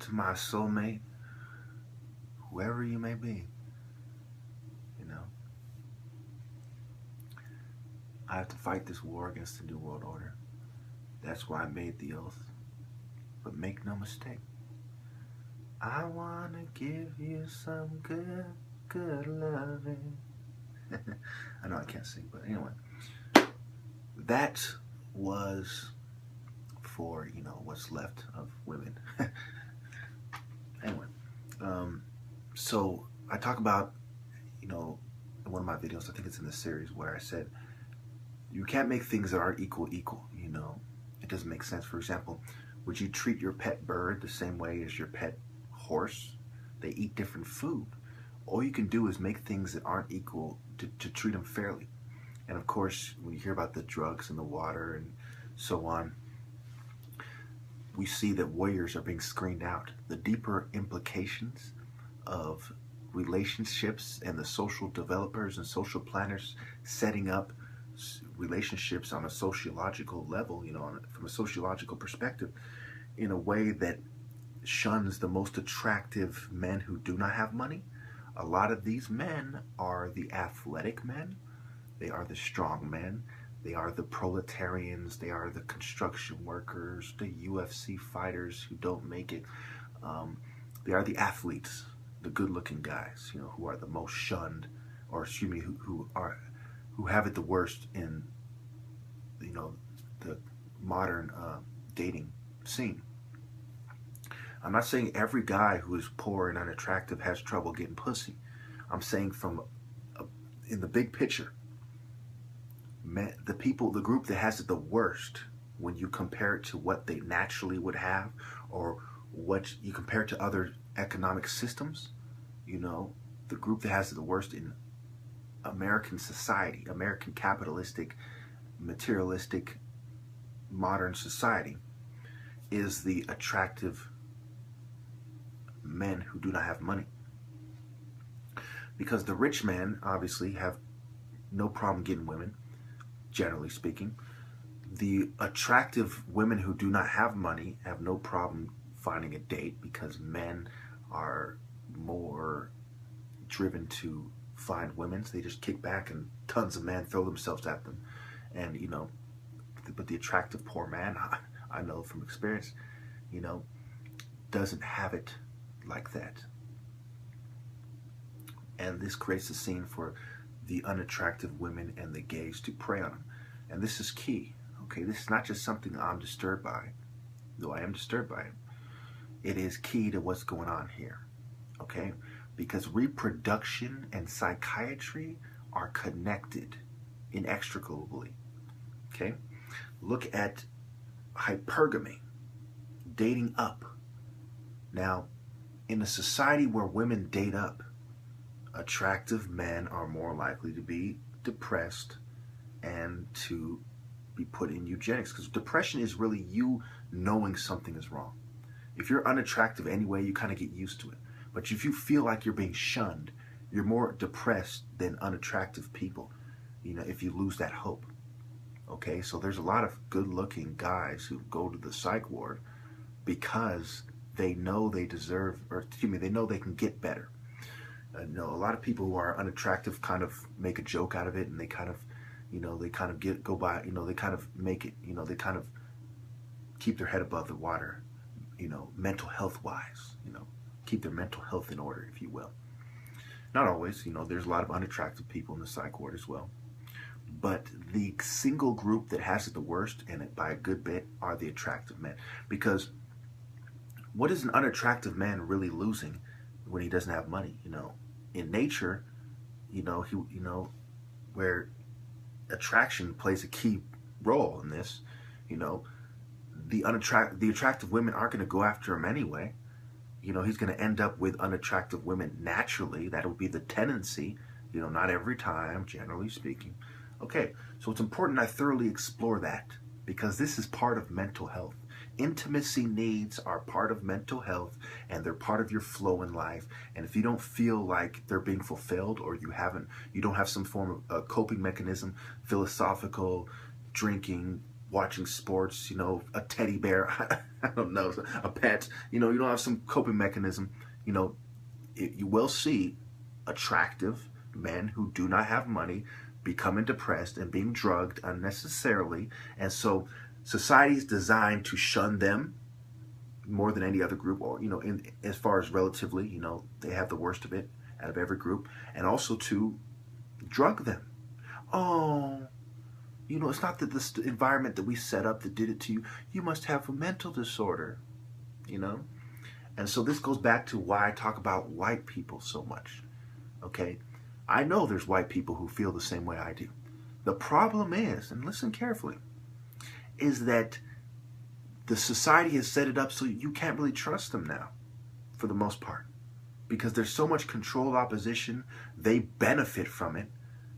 to my soulmate, whoever you may be, you know, I have to fight this war against the New World Order. That's why I made the oath. But make no mistake, I wanna give you some good, good loving. I know I can't sing, but anyway, that was for, you know, what's left of women. Anyway, so I talk about, you know, in one of my videos, I think it's in the series, where I said, you can't make things that aren't equal, you know. It doesn't make sense. For example, would you treat your pet bird the same way as your pet horse? They eat different food. All you can do is make things that aren't equal to treat them fairly. And of course, when you hear about the drugs and the water and so on, we see that warriors are being screened out. The deeper implications of relationships and the social developers and social planners setting up relationships on a sociological level, you know, from a sociological perspective, in a way that shuns the most attractive men who do not have money. A lot of these men are the athletic men, they are the strong men, they are the proletarians, they are the construction workers, the UFC fighters who don't make it. They are the athletes, the good-looking guys, you know, who are the most shunned, or excuse me, who have it the worst in, you know, the modern dating scene. I'm not saying every guy who is poor and unattractive has trouble getting pussy. I'm saying in the big picture, the group that has it the worst, when you compare it to what they naturally would have, or what you compare it to other economic systems, you know, the group that has it the worst in American society, American capitalistic, materialistic, modern society, is the attractive men who do not have money. Because the rich men obviously have no problem getting women, generally speaking. The attractive women who do not have money have no problem finding a date, because men are more driven to find women. So they just kick back and tons of men throw themselves at them. And, you know, but the attractive poor man, I know from experience, you know, doesn't have it like that. And this creates a scene for the unattractive women and the gays to prey on them. And this is key. Okay, this is not just something I'm disturbed by, though I am disturbed by it. It is key to what's going on here. Okay, because reproduction and psychiatry are connected inextricably. Okay, look at hypergamy, dating up. Now, in a society where women date up, attractive men are more likely to be depressed and to be put in eugenics, because depression is really you knowing something is wrong. If you're unattractive anyway, you kind of get used to it. But if you feel like you're being shunned, you're more depressed than unattractive people, you know, if you lose that hope. Okay, so there's a lot of good-looking guys who go to the psych ward because they know they deserve, or excuse me, they know they can get better. You know, a lot of people who are unattractive kind of make a joke out of it, and they kind of, you know, they kind of go by, you know, they kind of make it, you know, they kind of keep their head above the water, you know, mental health wise, you know, keep their mental health in order, if you will. Not always, you know, there's a lot of unattractive people in the psych ward as well. But the single group that has it the worst, and by a good bit, are the attractive men. Because what is an unattractive man really losing when he doesn't have money? You know, in nature, you know, where attraction plays a key role in this, you know, the attractive women aren't going to go after him anyway. You know, he's going to end up with unattractive women naturally. That will be the tendency, you know, not every time, generally speaking. Okay, so it's important I thoroughly explore that, because this is part of mental health. Intimacy needs are part of mental health, and they're part of your flow in life. And if you don't feel like they're being fulfilled, or you don't have some form of coping mechanism, philosophical, drinking, watching sports, you know, a teddy bear, I don't know, a pet, you know, you don't have some coping mechanism, you know, you will see attractive men who do not have money becoming depressed and being drugged unnecessarily. And so society is designed to shun them more than any other group, or, you know, as far as relatively, you know, they have the worst of it out of every group, and also to drug them. Oh, you know, it's not that the environment that we set up that did it to you. You must have a mental disorder, you know? And so this goes back to why I talk about white people so much, okay? I know there's white people who feel the same way I do. The problem is, and listen carefully, is that the society has set it up so you can't really trust them now, for the most part. Because there's so much controlled opposition, they benefit from it.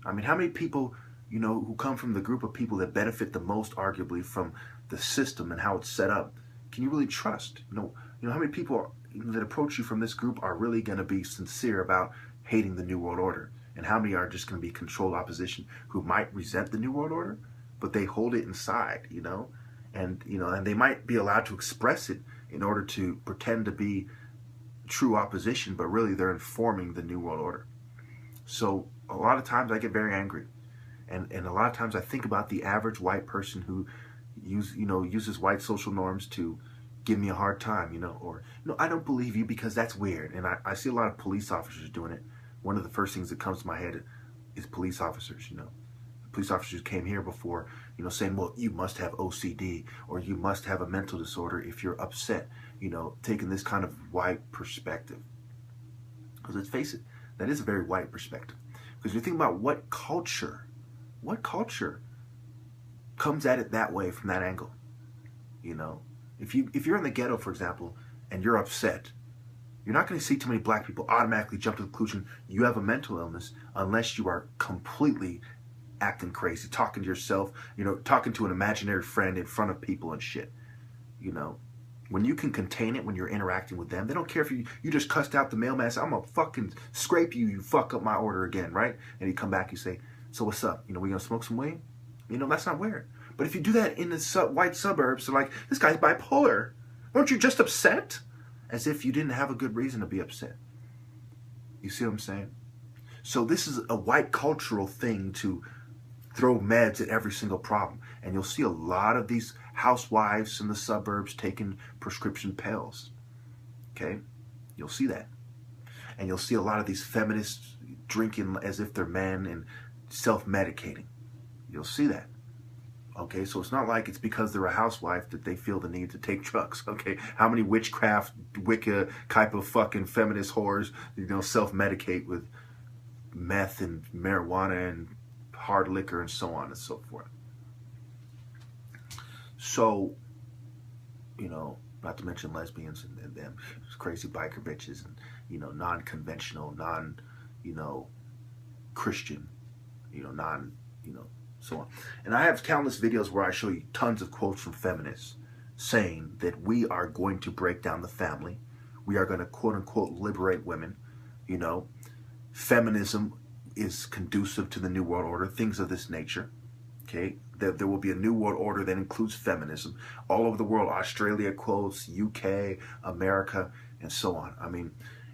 I mean, how many people, you know, who come from the group of people that benefit the most, arguably, from the system and how it's set up, can you really trust? You know how many people that approach you from this group are really going to be sincere about hating the New World Order? And how many are just going to be controlled opposition who might resent the New World Order, but they hold it inside, you know? And, you know, and they might be allowed to express it in order to pretend to be true opposition, but really they're informing the New World Order. So a lot of times I get very angry. And a lot of times I think about the average white person who uses white social norms to give me a hard time, you know, or, no, I don't believe you because that's weird. And I see a lot of police officers doing it. One of the first things that comes to my head is police officers, you know. Police officers came here before, you know, saying, well, you must have OCD or you must have a mental disorder if you're upset, you know, taking this kind of white perspective. Because let's face it, that is a very white perspective. Because you think about what culture comes at it that way from that angle, you know. If you're in the ghetto, for example, and you're upset, you're not going to see too many black people automatically jump to the conclusion you have a mental illness unless you are completely acting crazy, talking to yourself, you know, talking to an imaginary friend in front of people and shit. You know, when you can contain it when you're interacting with them, they don't care if you just cussed out the mailman and say, I'm going to fucking scrape you, you fuck up my order again, right? And you come back, you say, so what's up? You know, we going to smoke some weed? You know, that's not weird. But if you do that in the white suburbs, they're like, this guy's bipolar. Weren't you just upset? As if you didn't have a good reason to be upset. You see what I'm saying? So this is a white cultural thing to throw meds at every single problem. And you'll see a lot of these housewives in the suburbs taking prescription pills. Okay? You'll see that. And you'll see a lot of these feminists drinking as if they're men and self-medicating. You'll see that. Okay, so it's not like it's because they're a housewife that they feel the need to take drugs. Okay, how many witchcraft, Wicca type of fucking feminist whores, you know, self-medicate with meth and marijuana and hard liquor and so on and so forth. So, you know, not to mention lesbians and them crazy biker bitches and, you know, non-conventional, you know, Christian, you know, so on. And I have countless videos where I show you tons of quotes from feminists saying that we are going to break down the family. We are going to, quote unquote, liberate women. You know, feminism is conducive to the New World Order, things of this nature. Okay, there will be a New World Order that includes feminism. All over the world, Australia quotes, UK, America, and so on. I mean,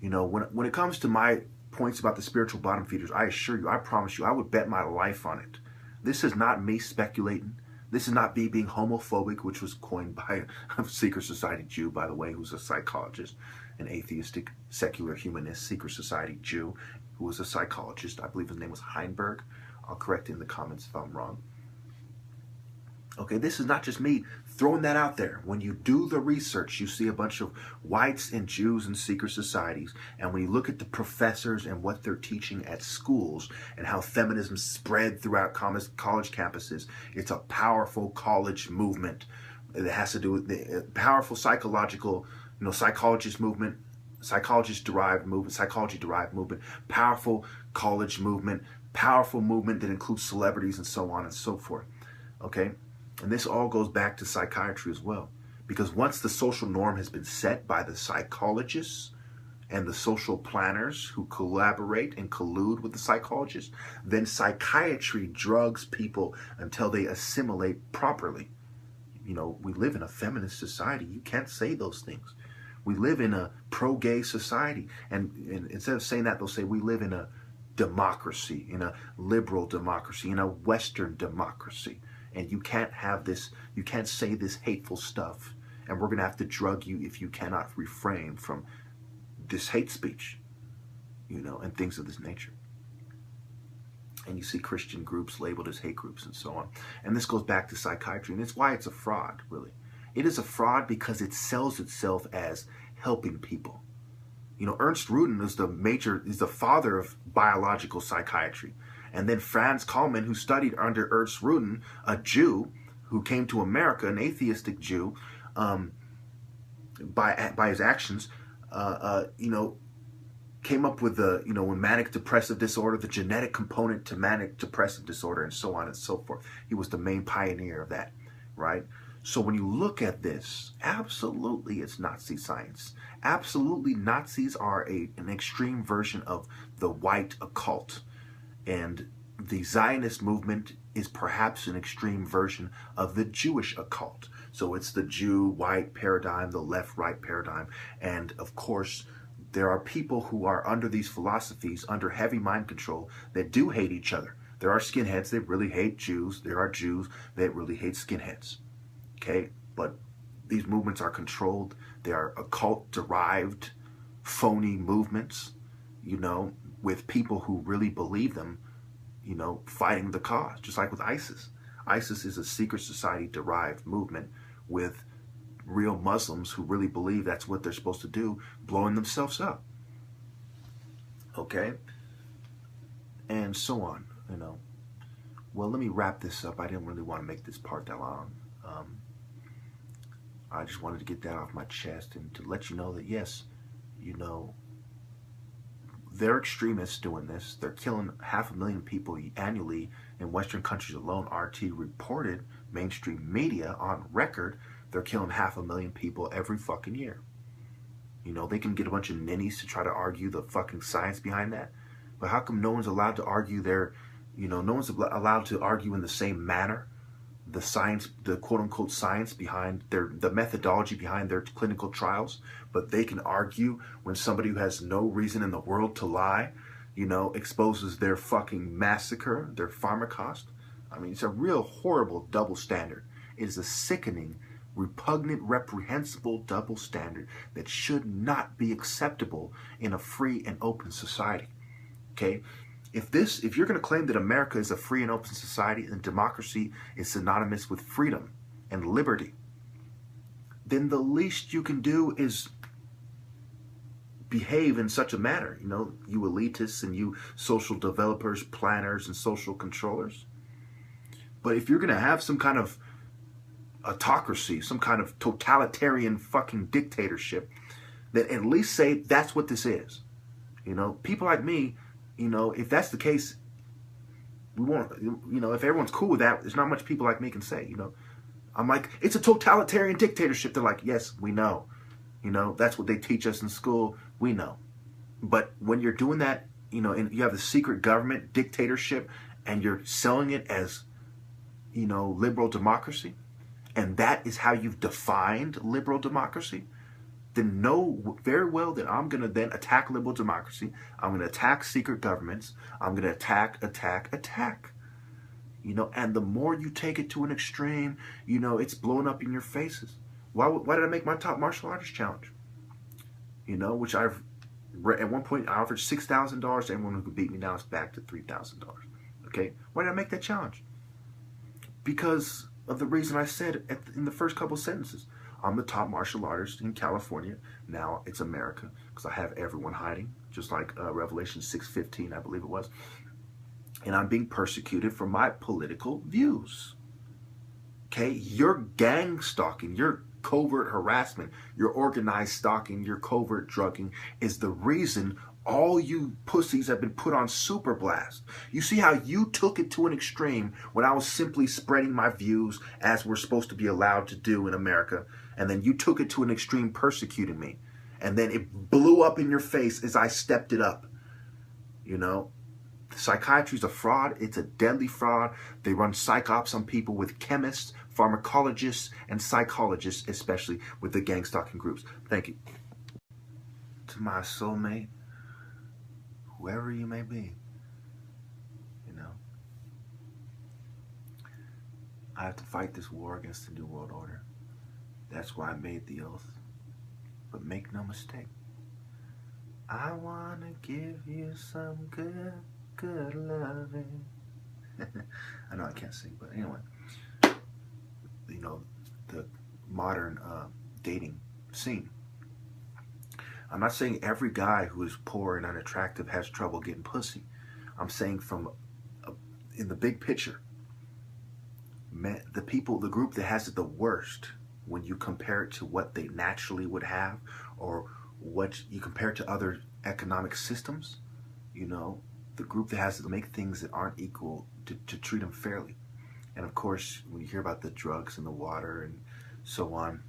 you know, when it comes to my points about the spiritual bottom feeders, I assure you, I promise you, I would bet my life on it. This is not me speculating. This is not me being homophobic, which was coined by a secret society Jew, by the way, who's a psychologist, an atheistic, secular humanist, secret society Jew, who was a psychologist. I believe his name was Heinberg. I'll correct it in the comments if I'm wrong. Okay, this is not just me throwing that out there. When you do the research, you see a bunch of whites and Jews in secret societies. And when you look at the professors and what they're teaching at schools and how feminism spread throughout college campuses, it's a powerful college movement. It has to do with the powerful psychological, you know, psychology-derived movement, powerful college movement, powerful movement that includes celebrities and so on and so forth. Okay? And this all goes back to psychiatry as well. Because once the social norm has been set by the psychologists and the social planners who collaborate and collude with the psychologists, then psychiatry drugs people until they assimilate properly. you know, we live in a feminist society. You can't say those things. We live in a pro-gay society. And instead of saying that, they'll say we live in a democracy, in a liberal democracy, in a Western democracy. And you can't have this, you can't say this hateful stuff. And we're going to have to drug you if you cannot refrain from this hate speech, you know, and things of this nature. And you see Christian groups labeled as hate groups and so on. And this goes back to psychiatry. And it's why it's a fraud, really. It is a fraud because it sells itself as helping people. You know, Ernst Rudin is the father of biological psychiatry. And then Franz Kallmann, who studied under Ernst Rudin, a Jew who came to America, an atheistic Jew, by his actions, you know, came up with the, you know, when manic depressive disorder, the genetic component to manic depressive disorder, and so on and so forth. He was the main pioneer of that, right? So when you look at this, absolutely it's Nazi science. Absolutely Nazis are an extreme version of the white occult. And the Zionist movement is perhaps an extreme version of the Jewish occult. So it's the Jew-white paradigm, the left-right paradigm. And of course, there are people who are under these philosophies, under heavy mind control, that do hate each other. There are skinheads that really hate Jews. There are Jews that really hate skinheads. Okay? But these movements are controlled. They are occult-derived, phony movements, you know, with people who really believe them, you know, fighting the cause, just like with ISIS. ISIS is a secret society-derived movement with real Muslims who really believe that's what they're supposed to do, blowing themselves up. Okay? And so on, you know. Well, let me wrap this up. I didn't really want to make this part that long. I just wanted to get that off my chest and to let you know that, yes, you know, they're extremists doing this. They're killing 500,000 people annually in Western countries alone. RT reported, mainstream media on record, they're killing 500,000 people every fucking year. You know, they can get a bunch of ninnies to try to argue the fucking science behind that. But how come no one's allowed to argue their, you know, no one's allowed to argue in the same manner the science, the quote-unquote science behind the methodology behind their clinical trials, but they can argue when somebody who has no reason in the world to lie, you know, exposes their fucking massacre, their pharmacost. I mean, it's a real horrible double standard. It is a sickening, repugnant, reprehensible double standard that should not be acceptable in a free and open society. Okay? If you're going to claim that America is a free and open society and democracy is synonymous with freedom and liberty, then the least you can do is behave in such a manner, you know, you elitists and you social developers, planners, and social controllers. But if you're going to have some kind of autocracy, some kind of totalitarian fucking dictatorship, then at least say that's what this is. You know, people like me, you know, if that's the case, we won't, you know, if everyone's cool with that, there's not much people like me can say, you know. I'm like, it's a totalitarian dictatorship. They're like, yes, we know. You know, that's what they teach us in school. We know. But when you're doing that, you know, and you have the secret government dictatorship and you're selling it as, you know, liberal democracy, and that is how you've defined liberal democracy, then know very well that I'm going to then attack liberal democracy. I'm going to attack secret governments. I'm going to attack. You know, and the more you take it to an extreme, you know, it's blowing up in your faces. Why did I make my top martial artist challenge? You know, which at one point I offered $6,000 to anyone who could beat me. Now it's back to $3,000. Okay, why did I make that challenge? Because of the reason I said in the first couple sentences. I'm the top martial artist in California. Now it's America, because I have everyone hiding, just like Revelation 6:15, I believe it was. And I'm being persecuted for my political views. Okay, your gang stalking, your covert harassment, your organized stalking, your covert drugging is the reason all you pussies have been put on super blast. You see how you took it to an extreme when I was simply spreading my views as we're supposed to be allowed to do in America, and then you took it to an extreme persecuting me, and then it blew up in your face as I stepped it up. You know, Psychiatry is a fraud. It's a deadly fraud. They run psych ops on people with chemists, pharmacologists, and psychologists, especially with the gang stalking groups. Thank you. To my soulmate, whoever you may be, you know, I have to fight this war against the New World Order. That's why I made the oath. But make no mistake, I want to give you some good loving. I know I can't sing, but anyway, you know, the modern dating scene. I'm not saying every guy who is poor and unattractive has trouble getting pussy. I'm saying in the big picture, the group that has it the worst, when you compare it to what they naturally would have, or what you compare it to other economic systems, you know, the group that has to make things that aren't equal to treat them fairly. And of course, when you hear about the drugs and the water and so on,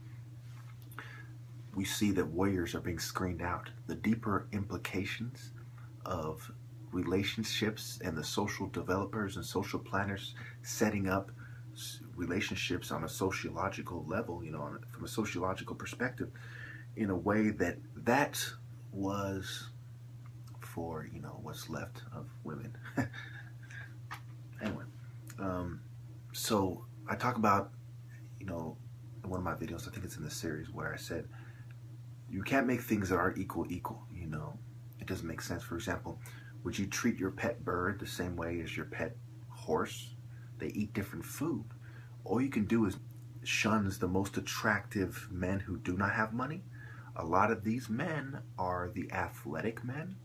we see that warriors are being screened out. The deeper implications of relationships and the social developers and social planners setting up relationships on a sociological level, you know, from a sociological perspective, in a way that was for, you know, what's left of women. Anyway, so I talk about, you know, in one of my videos, I think it's in the series, where I said, you can't make things that aren't equal, you know. It doesn't make sense. For example, would you treat your pet bird the same way as your pet horse? They eat different food. All you can do is shun the most attractive men who do not have money. A lot of these men are the athletic men.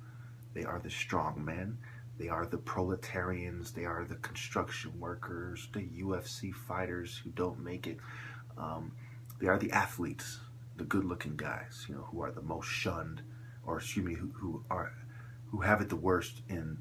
They are the strong men. They are the proletarians. They are the construction workers, the UFC fighters who don't make it. They are the athletes, the good-looking guys, you know, who are the most shunned, or excuse me, who have it the worst in